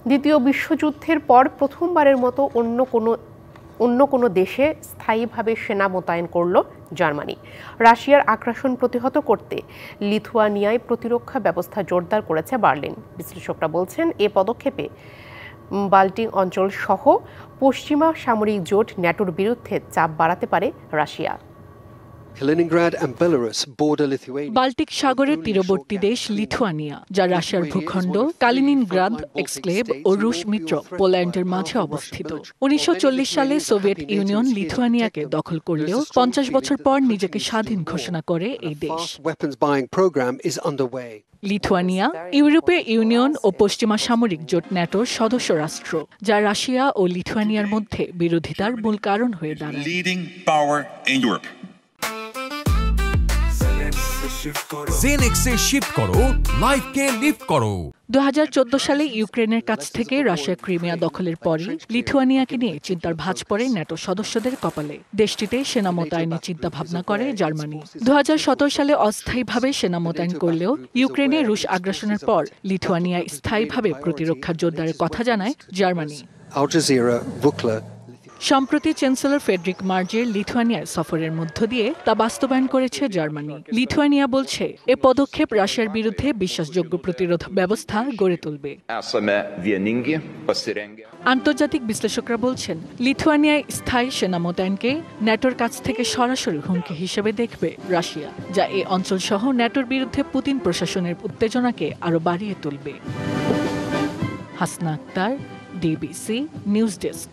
দ্বিতীয় বিশ্বযুদ্ধের পর প্রথমবারের মতো অন্য কোনো দেশে স্থায়ীভাবে সেনা মোতায়েন করল জার্মানি। রাশিয়ার আগ্রাসন প্রতিহত করতে লিথুয়ানিয়ায় প্রতিরক্ষা ব্যবস্থা জোরদার করেছে বার্লিন। বিশ্লেষকরা বলছেন, এ পদক্ষেপে বাল্টিক অঞ্চল সহ পশ্চিমা সামরিক জোট ন্যাটোর বিরুদ্ধে চাপ বাড়াতে পারে রাশিয়া। বাল্টিক সাগরের তীরবর্তী দেশ লিথুয়ানিয়া, যা রাশিয়ার ভূখণ্ড কালিনিনগ্রাদ এক্সক্লেভ ও রুশ মিত্র পোল্যান্ডের মাঝে অবস্থিত। 1940 সালে সোভিয়েত ইউনিয়ন লিথুয়ানিয়াকে দখল করলেও 50 বছর পর নিজেকে স্বাধীন ঘোষণা করে এই দেশ। লিথুয়ানিয়া ইউরোপীয় ইউনিয়ন ও পশ্চিমা সামরিক জোট ন্যাটোর সদস্য রাষ্ট্র, যা রাশিয়া ও লিথুয়ানিয়ার মধ্যে বিরোধিতার মূল কারণ হয়ে দাঁড়ায়। জেনেক্সে শিফট করো, লাইফকে লিফট করো। 2014 সালে ইউক্রেনের কাছ থেকে রাশিয়া ক্রিমিয়া দখলের পরই লিথুয়ানিয়াকে নিয়ে চিন্তার ভাঁজ পড়ে ন্যাটো সদস্যদের কপালে। দেশটিতে সেনা মোতায়েনের চিন্তা ভাবনা করে জার্মানি। 2017 সালে অস্থায়ীভাবে সেনা মোতায়েন করলেও ইউক্রেনে রুশ আগ্রাসনের পর লিথুয়ানিয়ায় স্থায়ীভাবে প্রতিরক্ষা জোরদারের কথা জানায় জার্মানি। সম্প্রতি চ্যান্সেলর ফ্রেডরিক মার্জের লিথুয়ানিয়ার সফরের মধ্য দিয়ে তা বাস্তবায়ন করেছে জার্মানি। লিথুয়ানিয়া বলছে, এ পদক্ষেপ রাশিয়ার বিরুদ্ধে বিশ্বাসযোগ্য প্রতিরোধ ব্যবস্থা গড়ে তুলবে। আন্তর্জাতিক বিশ্লেষকরা বলছেন, লিথুয়ানিয়ায় স্থায়ী সেনা মোতায়েনকে ন্যাটোর কাছ থেকে সরাসরি হুমকি হিসেবে দেখবে রাশিয়া, যা এই অঞ্চল সহ ন্যাটোর বিরুদ্ধে পুতিন প্রশাসনের উত্তেজনাকে আরও বাড়িয়ে তুলবে। Hasna Akter, DBC news desk.